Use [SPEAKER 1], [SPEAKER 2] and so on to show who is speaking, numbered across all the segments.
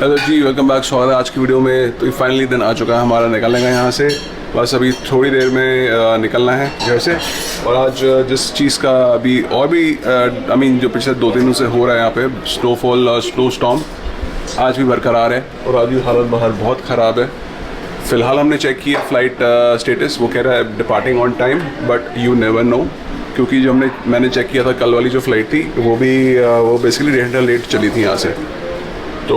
[SPEAKER 1] Hello जी, welcome back. स्वागत है आज की वीडियो में। तो फाइनली दिन आ चुका है हमारा निकलने का यहाँ से। बस अभी थोड़ी देर में निकलना है घर से। और आज जिस चीज़ का अभी और भी जो पिछले 2 दिनों से हो रहा है यहाँ पे स्नोफॉल और स्नो स्टॉर्म आज भी बरकरार है। और आज भी हालत बाहर बहुत ख़राब है। फ़िलहाल हमने चेक किया फ़्लाइट स्टेटस, वो कह रहा है departing on time, but you never know, क्योंकि जो मैंने चेक किया था कल वाली जो फ़्लाइट थी वो बेसिकली 1.5 घंटा लेट चली थी यहाँ से। तो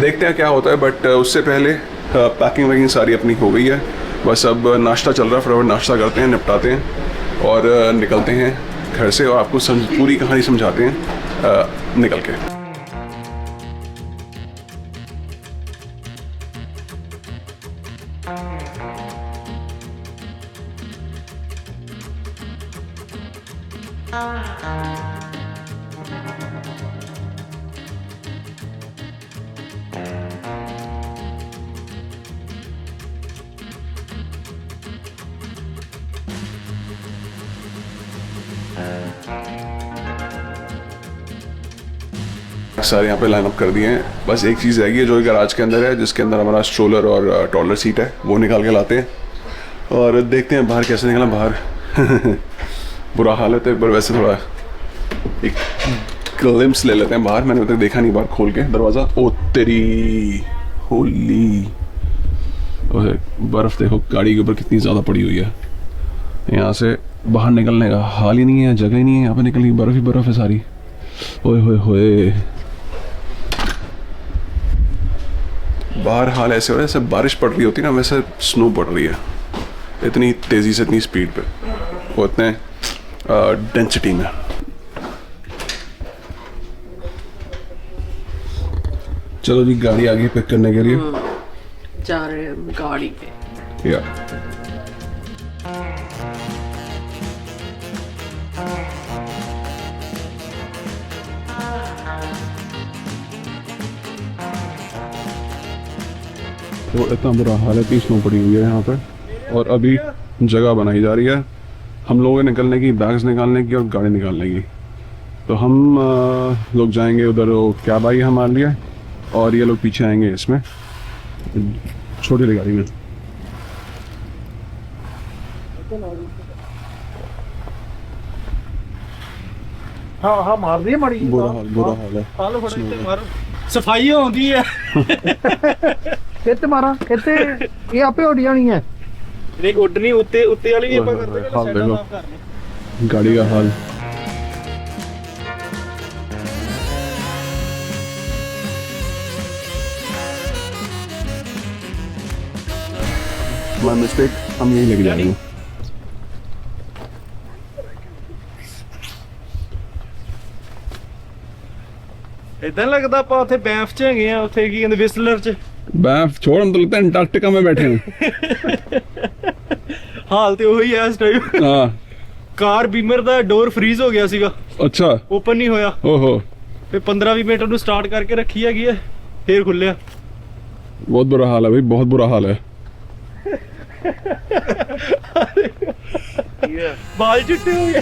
[SPEAKER 1] देखते हैं क्या होता है, बट उससे पहले पैकिंग वैकिंग सारी अपनी हो गई है। बस अब नाश्ता चल रहा है, फटाफट नाश्ता करते हैं, निपटाते हैं और निकलते हैं घर से और आपको पूरी कहानी समझाते हैं निकल के। सारे यहाँ पे लाइनअप कर दिए हैं। बस एक चीज़ रहेगी जो गैराज के अंदर है, जिसके अंदर हमारा स्ट्रोलर और टॉलर सीट है, वो निकाल के लाते हैं और देखते हैं बाहर कैसे निकला बाहर। बुरा हाल है। तो एक बार वैसे थोड़ा एक ग्लिम्स ले लेते हैं बाहर। मैंने अभी तक देखा नहीं बाहर खोल के दरवाज़ा। ओ तेरी होली, बर्फ़ देखो गाड़ी के ऊपर कितनी ज़्यादा पड़ी हुई है। यहाँ से बाहर निकलने का हाल ही नहीं है, जगह ही नहीं है। यहाँ पर निकलने की बर्फ़ ही बर्फ़ है सारी। ओए होए होए, बाहर हाल ऐसे हो रहा है जैसे बारिश पड़ रही होती ना, वैसे स्नो पड़ रही है इतनी तेज़ी से, इतनी स्पीड पे, वो इतने डेंसिटी में। चलो जी, गाड़ी आगे पिक करने के लिए
[SPEAKER 2] जा रहे हैं गाड़ी पे।
[SPEAKER 1] या तो इतना बुरा हाल है कि स्नो पड़ी हुई है यहाँ पर और अभी जगह बनाई जा रही है हम लोगों के निकलने की, बैग्स निकालने की और गाड़ी निकालने की। तो हम लोग जाएंगे उधर, वो कैब आई हमारे लिए और ये लोग पीछे आएंगे इसमें छोटी वाली गाड़ी में।
[SPEAKER 3] हाँ हाँ मार दिए मारी।
[SPEAKER 1] बुरा हाल है।
[SPEAKER 3] सफाई होती है। मारा ये आपे उड़ जानी है। नहीं उड़नी, उत्ते वाली भी ਆਪਾਂ ਕਰਦੇ ਹਾਂ।
[SPEAKER 1] हाल देखो गाड़ी का हाल। माय मिस्टेक, हम यही लेके जाएंगे।
[SPEAKER 3] इतना लगता ਆਪਾਂ ਉੱਥੇ ਬੈਂਫ ਚ ਹੈਗੇ ਆ, ਉੱਥੇ ਕੀ ਕਹਿੰਦੇ ਵਿਸਲਰ ਚ।
[SPEAKER 1] बैफ छोड़, हम तो लगता है अंटार्कटिका में बैठे हैं।
[SPEAKER 3] हाल तो वही है इस टाइम।
[SPEAKER 1] हाँ,
[SPEAKER 3] कार बीमर ਦਾ ਡੋਰ ਫ੍ਰੀਜ਼ ਹੋ ਗਿਆ ਸੀਗਾ।
[SPEAKER 1] अच्छा,
[SPEAKER 3] ਓਪਨ ਨਹੀਂ ਹੋਇਆ।
[SPEAKER 1] ओहो,
[SPEAKER 3] ਫਿਰ 15-20 ਮਿੰਟ ਉਹਨੂੰ ਸਟਾਰਟ ਕਰਕੇ ਰੱਖੀ ਹੈਗੀ ਹੈ, ਫੇਰ ਖੁੱਲਿਆ।
[SPEAKER 1] बहुत बुरा हाल है भाई, बहुत बुरा हाल है।
[SPEAKER 3] बाल चिट्टे हो गए।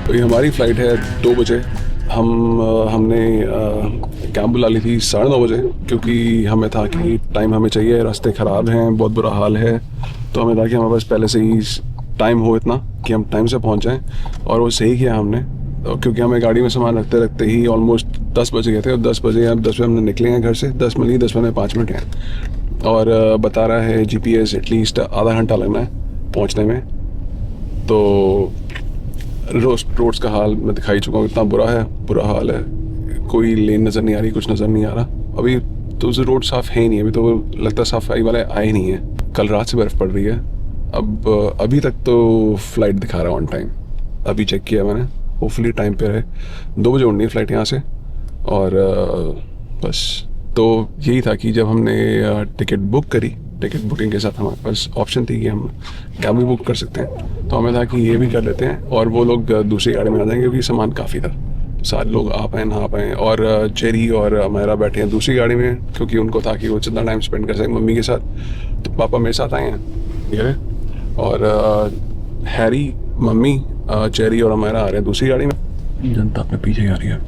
[SPEAKER 1] तो ये हमारी फ़्लाइट है 2 बजे। हमने कैब बुला ली थी 9:30 बजे, क्योंकि हमें था कि टाइम हमें चाहिए, रास्ते ख़राब हैं, बहुत बुरा हाल है। तो हमें था कि हमारे पास पहले से ही टाइम हो इतना कि हम टाइम से पहुंच जाएं, और वो सही किया हमने। तो क्योंकि हमें गाड़ी में सामान रखते रखते ही ऑलमोस्ट 10 बज गए थे और 10 बजे हमने निकले हैं घर से। 10 में नहीं, 10 में 5 मिनट हैं और बता रहा है GPS एटलीस्ट आधा घंटा लगना है पहुँचने में। तो रोड्स का हाल मैं दिखाई चुका हूँ, इतना बुरा हाल है। कोई लेन नज़र नहीं आ रही, कुछ नज़र नहीं आ रहा। अभी तो उस रोड साफ़ है ही नहीं, अभी तो लगता है सफाई वाले आए ही नहीं है। कल रात से बर्फ़ पड़ रही है। अब अभी तक तो फ़्लाइट दिखा रहा है ऑन टाइम, अभी चेक किया मैंने, होपफुली टाइम पे रहे। 2 बजे उड़नी है फ़्लाइट यहाँ से। और बस तो यही था कि जब हमने टिकट बुक करी, टिकट बुकिंग के साथ हमारे पास ऑप्शन थी कि हम कैब भी बुक कर सकते हैं। तो हमें था कि ये भी कर लेते हैं और वो लोग दूसरी गाड़ी में आ जाएंगे, क्योंकि सामान काफ़ी था। सारे लोग आ पाएँ नहा पाएँ। और चेरी और मेरा बैठे हैं दूसरी गाड़ी में, क्योंकि उनको था कि वो जितना टाइम स्पेंड कर सकें मम्मी के साथ। तो पापा मेरे साथ आए हैं ये, और हैरी, मम्मी, चेरी और मेरा आ रहे हैं दूसरी गाड़ी में। जनता अपने पीछे आ रही है।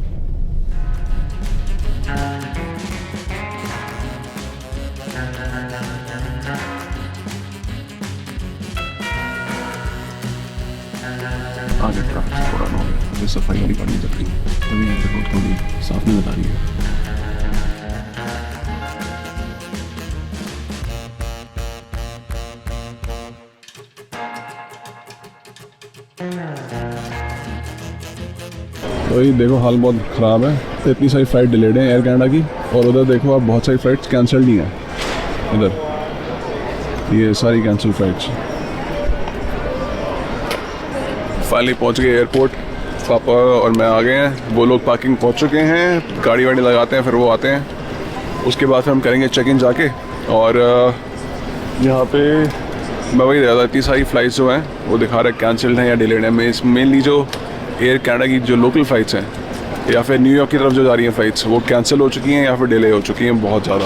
[SPEAKER 1] आगे ट्रैफिक से थोड़ा नॉर्मल, अभी सफाई वाली गाड़ी चल रही है, तभी यहाँ पे रोड थोड़ी साफ नहीं बता रही है। तो ये देखो हाल बहुत ख़राब है, तो इतनी सारी फ़्लाइट डिलेड हैं एयर कनाडा की, और उधर देखो आप बहुत सारी फ़्लाइट्स कैंसिल्ड ही हैं। उधर ये सारी कैंसिल फ़्लाइट्स। फाइनली पहुंच गए एयरपोर्ट, पापा और मैं आ गए हैं। वो लोग पार्किंग पहुंच चुके हैं, गाड़ी वाड़ी लगाते हैं, फिर वो आते हैं। उसके बाद फिर हम करेंगे चेक इन जाके। और यहाँ पे मैं वही देखा था, इतनी सारी फ़्लाइट्स जो हैं वो दिखा रहे हैं कैंसिल्ड हैं या डिलेड हैं। मेनली जो एयर कनाडा की जो लोकल फ़्लाइट्स हैं या फिर न्यूयॉर्क की तरफ जो जा रही हैं फ़्लाइट्स, वो कैंसिल हो चुकी हैं या फिर डिले हो चुकी हैं बहुत ज़्यादा।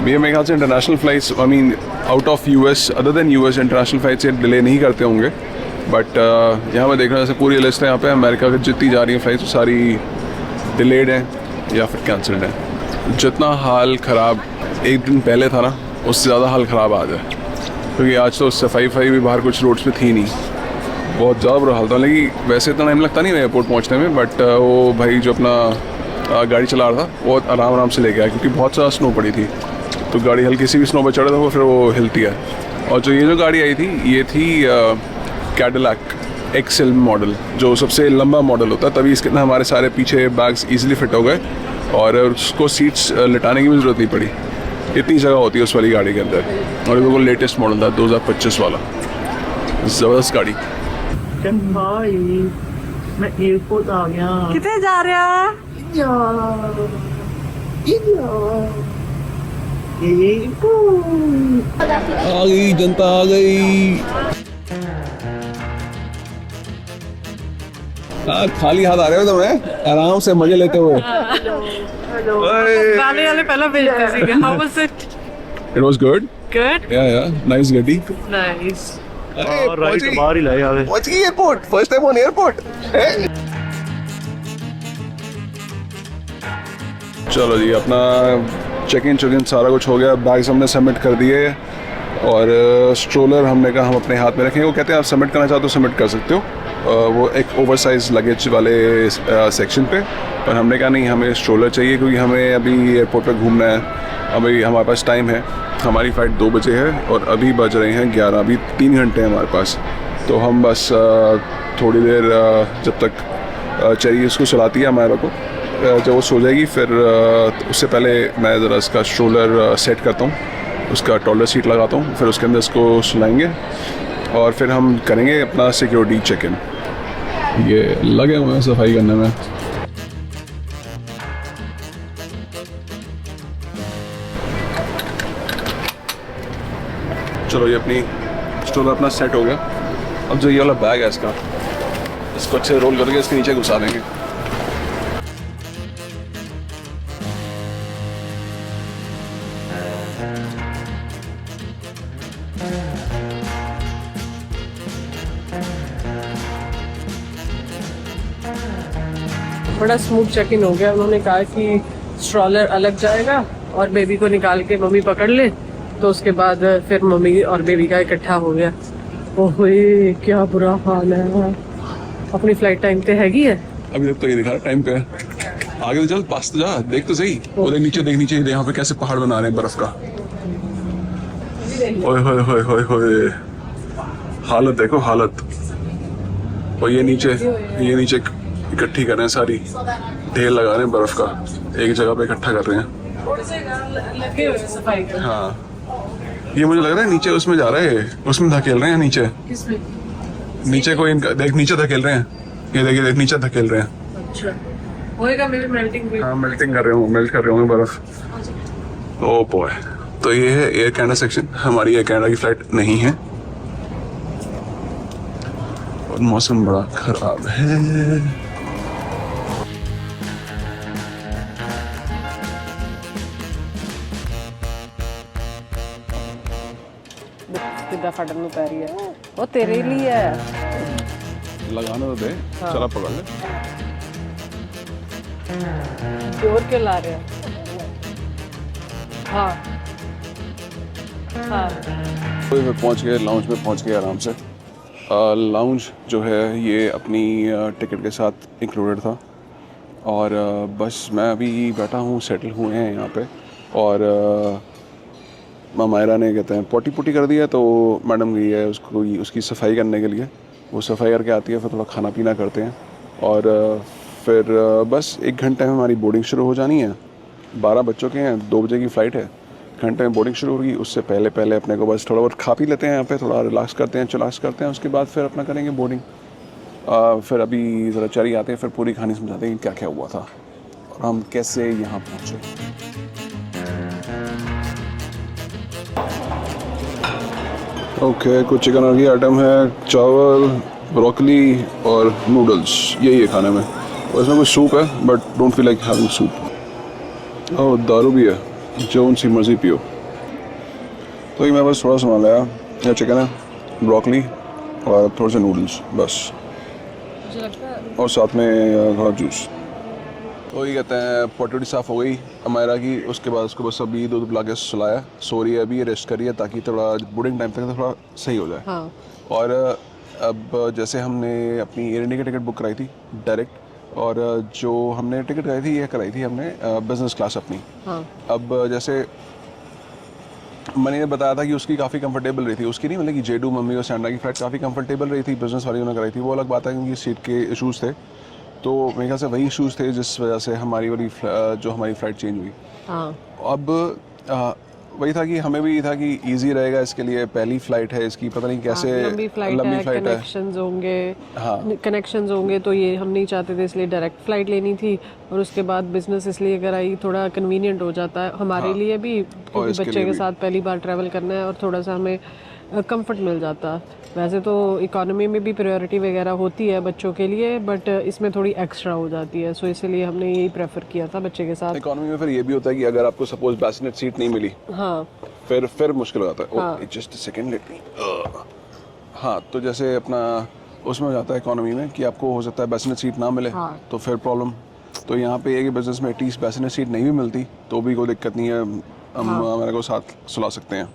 [SPEAKER 1] ये मेरे ख्याल से international flights, I mean out of US, other than US, international flights ये डिले नहीं करते होंगे। बट यहाँ मैं देख रहा हूँ जैसे पूरी लिस्ट है यहाँ पे, अमेरिका की जितनी जा रही हैं फ़्लाइट्स वो सारी डिलेड हैं या फिर कैंसिल्ड हैं। जितना हाल ख़राब एक दिन पहले था ना, उससे ज़्यादा हाल ख़राब आज है, क्योंकि आज तो सफाई भी बाहर कुछ रोड्स पे थी नहीं, बहुत ज़्यादा बुरा हाल था। लेकिन वैसे इतना टाइम लगता नहीं एयरपोर्ट पहुँचने में, बट वो भाई जो अपना गाड़ी चला रहा था वो आराम से ले गया, क्योंकि बहुत ज़्यादा स्नो पड़ी थी। तो गाड़ी हल्की सी भी स्नो पर चढ़ा था वो, फिर वो हिलती है। और जो ये जो गाड़ी आई थी, ये थी कैडिलैक एक्सेल मॉडल, जो सबसे लंबा मॉडल होता है, तभी इसके अंदर हमारे सारे पीछे बैग्स ईजिली फिट हो गए और उसको सीट्स लिटाने की भी ज़रूरत नहीं पड़ी। इतनी जगह होती है उस वाली गाड़ी के अंदर। और बिल्कुल लेटेस्ट मॉडल था 2025 वाला, ज़बरदस्त गाड़ी।
[SPEAKER 3] भाई मैं एयरपोर्ट आ गया।
[SPEAKER 2] कितने जा रहे हैं?
[SPEAKER 1] आ गई जनता, आ गई। खाली हाथ आ रहे हो तुम्हें, आराम से मजे लेते हुए।
[SPEAKER 2] गाने वाले पहले भेजते थे। How was it?
[SPEAKER 1] It was good.
[SPEAKER 2] Good.
[SPEAKER 1] Yeah, nice गड्डी।
[SPEAKER 2] Nice.
[SPEAKER 3] राइट बाहर ही लाए आवे।
[SPEAKER 1] पहुंच गई airport, first time on airport. चलो जी, अपना चेक इन सारा कुछ हो गया, बैग्स हमने सबमिट कर दिए और स्ट्रोलर हमने कहा हम अपने हाथ में रखेंगे। वो कहते हैं आप सबमिट करना चाहते हो सबमिट कर सकते हो, वो एक ओवरसाइज लगेज वाले सेक्शन पे, पर हमने कहा नहीं हमें स्ट्रोलर चाहिए, क्योंकि हमें अभी एयरपोर्ट पे घूमना है। अभी हमारे पास टाइम है, हमारी फ़्लाइट 2 बजे है और अभी बज रहे हैं 11, अभी 3 घंटे हैं हमारे पास। तो हम बस थोड़ी देर जब तक चेरी उसको सुलाती है हमारे को, जब वो सो जाएगी फिर उससे पहले मैं ज़रा इसका स्ट्रोलर सेट करता हूँ, उसका टॉयलेट सीट लगाता हूँ, फिर उसके अंदर इसको सुलाएंगे और फिर हम करेंगे अपना सिक्योरिटी चेक इन। ये लगे हुए हैं सफाई करने में। चलो ये अपनी स्टोर अपना सेट हो गया। अब जो ये वाला बैग है इसका, इसको अच्छे रोल करके इसके नीचे घुसा देंगे।
[SPEAKER 2] बड़ा स्मूथ चेक इन हो गया। उन्होंने कहा कि स्ट्रॉलर अलग जाएगा और बेबी को निकाल के मम्मी पकड़ ले, तो उसके बाद फिर मम्मी और बेबी का इकट्ठा हो गया। ओए क्या बुरा हाल है। अपनी फ्लाइट टाइम पे हैगी है।
[SPEAKER 1] अभी तक तो ये दिखा रहा टाइम पे है। आगे तो चल, पास तो जा, देख तो सही। वो देख नीचे, देख नीचे, यहाँ पे कैसे पहाड़ बना रहे हैं बर्फ का। ओए होए होए होए होए, हालत देखो हालत। और ये नीचे इकट्ठी कर रहे हैं, सारी ढेर लगा रहे हैं बर्फ का, एक जगह पे इकट्ठा कर रहे हैं। हाँ, ये मुझे लग रहा है नीचे उसमें जा रहे हैं, उसमें धकेल रहे हैं नीचे।
[SPEAKER 2] किसमें?
[SPEAKER 1] नीचे कोई देख नीचे धकेल रहे हैं, ये देखिए देख नीचे धकेल रहे हैं।
[SPEAKER 2] अच्छा होएगा मेरी मेल्टिंग भी।
[SPEAKER 1] हाँ मेल्टिंग कर रहे होंगे, मेल्ट कर रहे होंगे बर्फ। ओ बॉय, तो ये है एयर कनाडा सेक्शन। हमारी एयर कनाडा की फ्लाइट नहीं है और मौसम बड़ा खराब है।
[SPEAKER 2] कितना फटन पै रही है, वो तेरे लिए है।
[SPEAKER 1] लगाने तो दे। चला पकड़ ले।
[SPEAKER 2] जोर क्यों ला रहे हो? हाँ हाँ।
[SPEAKER 1] कोई में पहुंच गए, लाउंज में पहुंच गए आराम से। लाउंज जो है ये अपनी टिकट के साथ इंक्लूडेड था और बस मैं अभी बैठा हूँ, सेटल हुए हैं यहाँ पे। और मायरा ने कहते हैं पोटी पुटी कर दिया, तो मैडम गई है उसको उसकी सफाई करने के लिए। वो सफाई करके आती है, फिर थोड़ा खाना पीना करते हैं और फिर बस 1 घंटे में हमारी बोर्डिंग शुरू हो जानी है। 12 बज चुके हैं, 2 बजे की फ़्लाइट है, घंटे में बोर्डिंग शुरू होगी। उससे पहले पहले अपने को बस थोड़ा बहुत खा पी लेते हैं यहाँ पे, थोड़ा रिलैक्स करते हैं, चिलैक्स करते हैं, उसके बाद फिर अपना करेंगे बोर्डिंग। फिर अभी ज़रा चली आते हैं, फिर पूरी कहानी समझाते हैं कि क्या क्या हुआ था और हम कैसे यहाँ पहुँचे। ओके, कुछ चिकन और की आइटम है, चावल, ब्रोकली और नूडल्स, यही है खाने में। और इसमें कुछ सूप है but don't feel like having soup. और दारू भी है, जो उनसी मर्जी पियो। तो ये मैं बस थोड़ा सामान लाया, यह चिकन है, ब्रोकली और थोड़े से नूडल्स बस,
[SPEAKER 2] मुझे लगता है
[SPEAKER 1] और साथ में थोड़ा जूस। तो ये कहते हैं पोटी साफ़ हो गई अमायरा की। उसके बाद उसको बस अभी दूध पिला के सुलाया, सो रही है अभी, रेस्ट करी है ताकि थोड़ा बोर्डिंग टाइम तक थोड़ा सही हो जाए।
[SPEAKER 2] हाँ।
[SPEAKER 1] और अब जैसे हमने अपनी एयर इंडिया की टिकट बुक कराई थी डायरेक्ट, और जो हमने टिकट कराई थी ये कराई थी हमने बिज़नेस क्लास अपनी।
[SPEAKER 2] हाँ।
[SPEAKER 1] अब जैसे मनी ने बताया था कि उसकी काफ़ी कंफर्टेबल रही थी, उसकी नहीं मतलब कि जेडू मम्मी और सैंड्रा की फ़्लाइट काफ़ी कंफर्टेबल रही थी, बिज़नेस वाली उन्होंने कराई थी। वो अलग बात है क्योंकि सीट के इशूज़ थे, तो मेरे ख्याल से वही इशूज़ थे जिस वजह से हमारी वाली जो हमारी फ़्लाइट चेंज हुई।
[SPEAKER 2] हाँ।
[SPEAKER 1] अब वही था कि हमें भी था कि इजी रहेगा इसके लिए, पहली फ़्लाइट है इसकी, पता नहीं कैसे
[SPEAKER 2] लंबी फ्लाइट है, कनेक्शंस होंगे।
[SPEAKER 1] हाँ।
[SPEAKER 2] कनेक्शंस होंगे, तो ये हम नहीं चाहते थे, इसलिए डायरेक्ट फ्लाइट लेनी थी। और उसके बाद बिजनेस इसलिए कराई, थोड़ा कन्वीनियंट हो जाता है हमारे लिए भी, क्योंकि
[SPEAKER 1] इसके
[SPEAKER 2] बच्चे
[SPEAKER 1] लिए
[SPEAKER 2] के
[SPEAKER 1] भी।
[SPEAKER 2] साथ पहली बार ट्रैवल करना है और थोड़ा सा हमें कंफर्ट मिल जाता। वैसे तो इकोनॉमी में भी प्रायोरिटी वगैरह होती है बच्चों के लिए, बट इसमें थोड़ी एक्स्ट्रा हो जाती है, सो इसीलिए हमने यही प्रेफर किया था बच्चे के साथ।
[SPEAKER 1] इकोनॉमी में फिर ये भी होता है कि अगर आपको सपोज बैसिनेट सीट नहीं मिली,
[SPEAKER 2] हाँ।
[SPEAKER 1] फिर मुश्किल हो जाता है।
[SPEAKER 2] हाँ।
[SPEAKER 1] Just a second, let me. हाँ, तो जैसे अपना उसमें हो जाता है इकोनॉमी में कि आपको हो सकता है बैसिनेट सीट ना मिले,
[SPEAKER 2] हाँ।
[SPEAKER 1] तो फिर प्रॉब्लम। तो यहाँ पे एक बिजनेस में एटलीस्ट बैसिनेट सीट नहीं भी मिलती तो भी कोई दिक्कत नहीं है, हम हमारे को साथ सुला सकते हैं,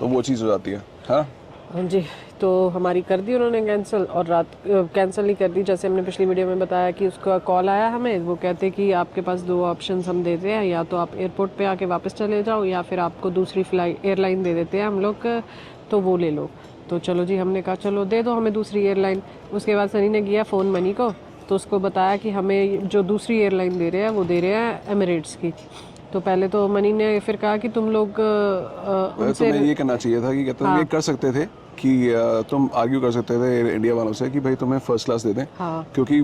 [SPEAKER 1] तो वो चीज़ हो जाती है। हाँ
[SPEAKER 2] जी, तो हमारी कर दी उन्होंने कैंसिल, और रात कैंसिल नहीं कर दी, जैसे हमने पिछली वीडियो में बताया कि उसका कॉल आया हमें, वो कहते कि आपके पास 2 ऑप्शंस हम देते हैं, या तो आप एयरपोर्ट पे आके वापस चले जाओ, या फिर आपको दूसरी फ्लाइट एयरलाइन दे देते हैं हम लोग, तो वो ले लो। तो चलो जी, हमने कहा चलो दे दो हमें दूसरी एयरलाइन। उसके बाद सनी ने किया फ़ोन मनी को, तो उसको बताया कि हमें जो दूसरी एयरलाइन दे रहे हैं वो दे रहे हैं एमिरेट्स की। तो पहले तो मनी ने फिर कहा कि तुम लोग उनसे
[SPEAKER 1] तुम्हें ये करना चाहिए था कि कहते हैं ये कर सकते थे कि तुम आर्ग्यू कर सकते थे इंडिया वालों से कि भाई तुम्हें फर्स्ट क्लास दे दें।
[SPEAKER 2] हाँ।
[SPEAKER 1] क्योंकि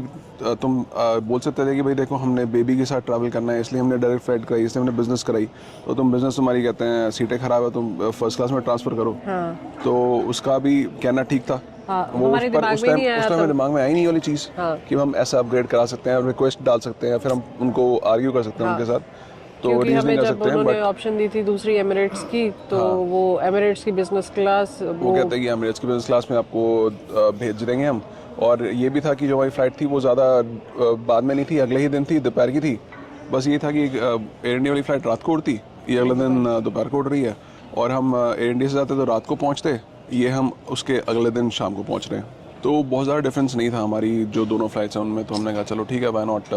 [SPEAKER 1] तुम बोल सकते थे कि भाई देखो हमने बेबी के साथ ट्रैवल करना है, इसलिए हमने डायरेक्ट फ्लाइट कराई, इसलिए हमने बिजनेस कराई, तो तुम बिजनेस तुम्हारी कहते हैं सीटें खराब है, तुम फर्स्ट क्लास में ट्रांसफ़र करो।
[SPEAKER 2] हाँ।
[SPEAKER 1] तो उसका भी कहना ठीक था।
[SPEAKER 2] हाँ,
[SPEAKER 1] वो
[SPEAKER 2] हमारे दिमाग में नहीं आया
[SPEAKER 1] उस टाइम
[SPEAKER 2] तब।
[SPEAKER 1] दिमाग में आई नहीं वाली चीज़
[SPEAKER 2] हाँ।
[SPEAKER 1] कि हम ऐसा अपग्रेड करा सकते हैं, रिक्वेस्ट डाल सकते हैं, फिर हम उनको आर्ग्यू कर सकते हैं उनके साथ, तो
[SPEAKER 2] क्योंकि
[SPEAKER 1] रीजन
[SPEAKER 2] हमें
[SPEAKER 1] कर
[SPEAKER 2] जब
[SPEAKER 1] सकते हैं।
[SPEAKER 2] उन्होंने
[SPEAKER 1] बट
[SPEAKER 2] ऑप्शन दी थी दूसरी एमिरेट्स की, तो वो एमिरेट्स की बिजनेस क्लास
[SPEAKER 1] वो कहते हैं कि एमिरेट्स की बिजनेस क्लास में आपको भेज देंगे हम। और ये भी था कि जो हमारी फ़्लाइट थी वो ज़्यादा बाद में नहीं थी, अगले ही दिन थी, दोपहर की थी। बस ये था कि एयर इंडिया वाली फ़्लाइट रात को उड़ती, ये अगले दिन दोपहर को उड़ रही है, और हम एयर इंडिया से जाते तो रात को पहुँचते, ये हम उसके अगले दिन शाम को पहुँच रहे हैं। तो बहुत ज़्यादा डिफरेंस नहीं था हमारी जो दोनों फ़्लाइट्स हैं उनमें, तो हमने कहा चलो ठीक है, why not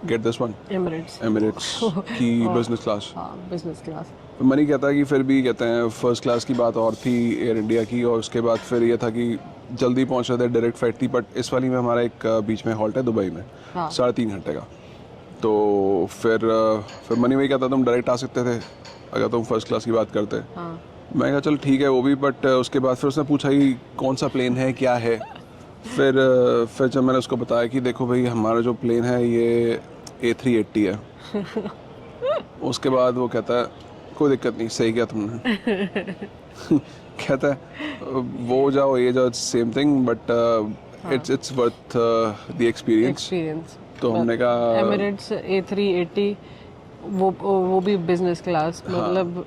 [SPEAKER 1] get this one,
[SPEAKER 2] Emirates
[SPEAKER 1] की बिजनेस क्लास।
[SPEAKER 2] हाँ, बिजनेस क्लास।
[SPEAKER 1] तो मनी कहता है कि फिर भी कहते हैं फर्स्ट क्लास की बात और थी एयर इंडिया की, और उसके बाद फिर ये था कि जल्दी पहुंच रहे थे, डायरेक्ट फ्लाइट थी, बट इस वाली में हमारा एक बीच में हॉल्ट है दुबई में, 3.5 घंटे का। तो फिर मनी वही कहता तुम डायरेक्ट आ सकते थे अगर तुम फर्स्ट क्लास की बात करते। मैं कहा चल ठीक है वो भी, बट उसके बाद फिर उसने पूछा कि कौन सा प्लेन है, क्या है। फिर जब मैंने उसको बताया कि देखो भाई हमारा जो प्लेन है ये A380 है। उसके बाद वो कहता है कोई दिक्कत नहीं, सही किया तुमने। कहता है वो जाओ ये जाओ, same thing, but it's worth the experience. तो हमने कहा
[SPEAKER 2] एमिरेट्स A380 वो भी बिजनेस क्लास, मतलब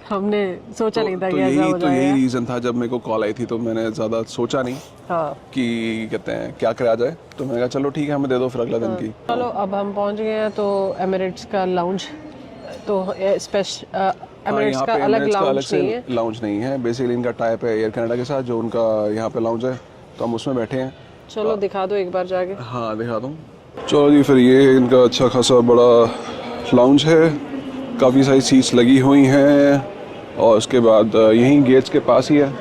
[SPEAKER 2] हमने सोचा नहीं था कि ऐसा हो
[SPEAKER 1] तो यही
[SPEAKER 2] जाएगा।
[SPEAKER 1] रीज़न था जब मेरे को कॉल आई थी, तो मैंने ज़्यादा सोचा नहीं
[SPEAKER 2] हाँ
[SPEAKER 1] कि कहते हैं क्या करा जाए, तो मैंने कहा चलो ठीक है हमें दे दो फिर अगला दिन की।
[SPEAKER 2] चलो अब हम पहुंच गए हैं तो एमिरेट्स का लाउंज, तो एमिरेट्स का अलग लाउंज नहीं है।
[SPEAKER 1] लाउंज नहीं है, बेसिकली इनका टाइप है एयर कनाडा के साथ, जो उनका यहाँ पे लाउंज है, तो हम उसमें बैठे हैं।
[SPEAKER 2] चलो दिखा दो एक बार जाके।
[SPEAKER 1] हाँ दिखा दूँ। चलो जी, फिर ये इनका अच्छा खासा बड़ा लाउंज है, काफ़ी सारी सीट्स लगी हुई हैं, और उसके बाद यहीं गेट्स के पास ही है।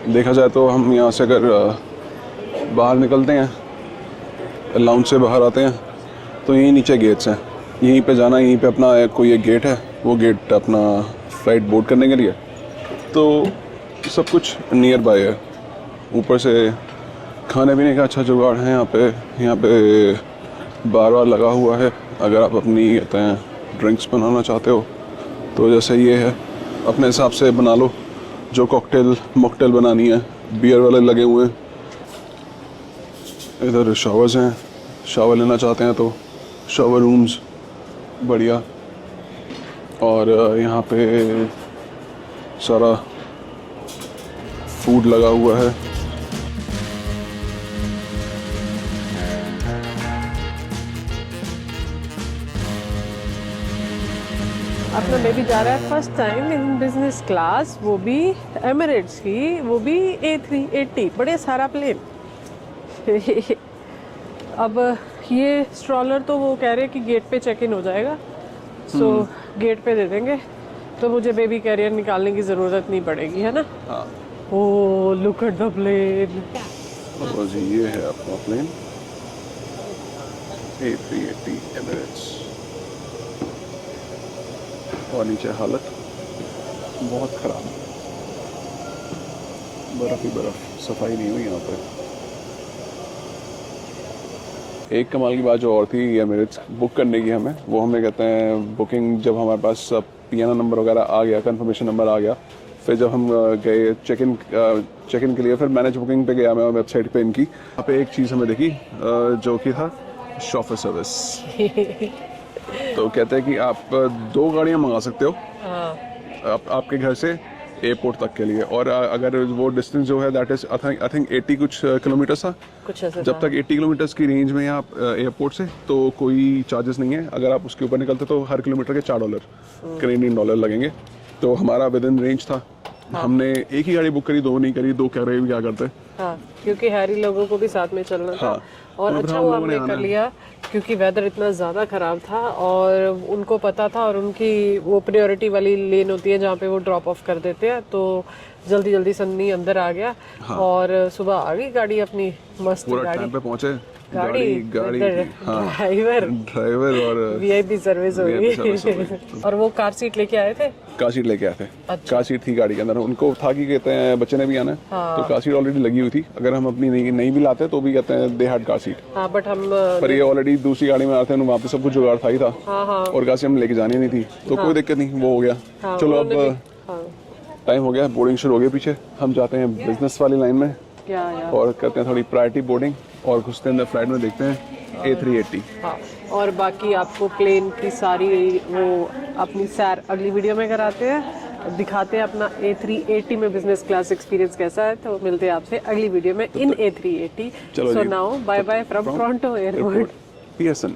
[SPEAKER 1] देखा जाए तो हम यहाँ से अगर बाहर निकलते हैं, लाउंज से बाहर आते हैं, तो यहीं नीचे गेट्स हैं, यहीं पे जाना, यहीं पे अपना कोई एक गेट है, वो गेट अपना फ्लाइट बोर्ड करने के लिए, तो सब कुछ नियर बाय है। ऊपर से खाने पीने का अच्छा जुगाड़ है यहाँ पे बार बार लगा हुआ है। अगर आप अपनी कहते हैं ड्रिंक्स बनाना चाहते हो तो जैसे ये है, अपने हिसाब से बना लो, जो कॉकटेल मॉकटेल बनानी है, बियर वाले लगे हुए हैं। इधर शावर्स हैं, शावर लेना चाहते हैं तो शावर रूम्स बढ़िया, और यहाँ पे सारा फूड लगा हुआ है।
[SPEAKER 2] अपना बेबी जा रहा है first time in business class, वो भी एमिरेट्स की, वो भी A380, बड़े सारा प्लेन। अब ये स्ट्रॉलर तो वो कह रहे हैं कि गेट पे चेक इन हो जाएगा, सो गेट पे दे देंगे, तो मुझे बेबी कैरियर निकालने की ज़रूरत नहीं पड़ेगी, है ना।
[SPEAKER 1] हाँ,
[SPEAKER 2] oh look at the plane.
[SPEAKER 1] और जी ये है अपना प्लेन A380 एमिरेट्स, और नीचे हालत बहुत ख़राब, बर्फ़ ही बर्फ़, सफाई नहीं हुई यहाँ पर। एक कमाल की बात जो और थी एमिरेट्स बुक करने की, हमें वो हमें कहते हैं बुकिंग, जब हमारे पास PNR नंबर वगैरह आ गया, कंफर्मेशन नंबर आ गया, फिर जब हम गए चेक इन के लिए, फिर मैनेज बुकिंग पे गया मैं वेबसाइट पे इनकी, वहाँ पे एक चीज़ हमें दिखी जो कि था शॉफर सर्विस। तो कहते हैं कि आप 2 गाड़ियाँ मंगा सकते हो आपके घर से एयरपोर्ट तक के लिए, और अगर वो डिस्टेंस जो है दैट इज आई थिंक 80 कुछ किलोमीटर था,
[SPEAKER 2] कुछ ऐसा
[SPEAKER 1] जब तक 80 किलोमीटर्स की रेंज में हैं आप एयरपोर्ट से, तो कोई चार्जेस नहीं है। अगर आप उसके ऊपर निकलते तो हर किलोमीटर के $4 कैनेडियन डॉलर लगेंगे। तो हमारा विद इन रेंज था। हमने एक ही गाड़ी बुक करी, 2 नहीं करी, 2 कह रहे क्या करते।
[SPEAKER 2] हाँ, क्योंकि हैरी लोगों को भी साथ में चलना था।
[SPEAKER 1] हाँ,
[SPEAKER 2] और अच्छा हुआ हमने कर लिया, क्योंकि वेदर इतना ज़्यादा ख़राब था और उनको पता था, और उनकी वो प्रायोरिटी वाली लेन होती है जहाँ पे वो ड्रॉप ऑफ कर देते हैं, तो जल्दी जल्दी सन्नी अंदर आ गया। हाँ। और सुबह आ गई गाड़ी अपनी, मस्त गाड़ी,
[SPEAKER 1] टाइम पे पहुंचे,
[SPEAKER 2] गाड़ी ड्राइवर
[SPEAKER 1] और
[SPEAKER 2] VIP सर्विस हो गई। और वो कार सीट लेके आए थे,
[SPEAKER 1] कार सीट लेके आए थे।
[SPEAKER 2] अच्छा।
[SPEAKER 1] कार सीट थी गाड़ी के अंदर, उनको था कि कहते हैं बच्चे ने भी आना है। हाँ। तो कार सीट ऑलरेडी लगी हुई थी, अगर हम अपनी नहीं भी लाते तो भी कहते हैं दे हैड कार सीट।
[SPEAKER 2] हाँ, बट हम
[SPEAKER 1] पर ये ऑलरेडी दूसरी गाड़ी में आते हैं, वहाँ पे सब कुछ जुगाड़ था ही था।
[SPEAKER 2] हाँ, हाँ।
[SPEAKER 1] और कार सीट हम लेके जानी नहीं थी, तो कोई दिक्कत नहीं, वो हो गया।
[SPEAKER 2] हाँ,
[SPEAKER 1] चलो अब टाइम हो गया, बोर्डिंग शुरू हो गई पीछे, हम जाते हैं बिजनेस वाली लाइन में और करते हैं थोड़ी प्रायोरिटी बोर्डिंग, और घुसते हैं अंदर फ्लाइट में, देखते हैं A380।
[SPEAKER 2] हाँ, और बाकी आपको प्लेन की सारी वो अपनी सैर अगली वीडियो में कराते हैं, दिखाते हैं अपना A380 में बिजनेस क्लास एक्सपीरियंस कैसा है। तो मिलते हैं आपसे अगली वीडियो में in A380। So now bye bye from Toronto airport.
[SPEAKER 1] PSN।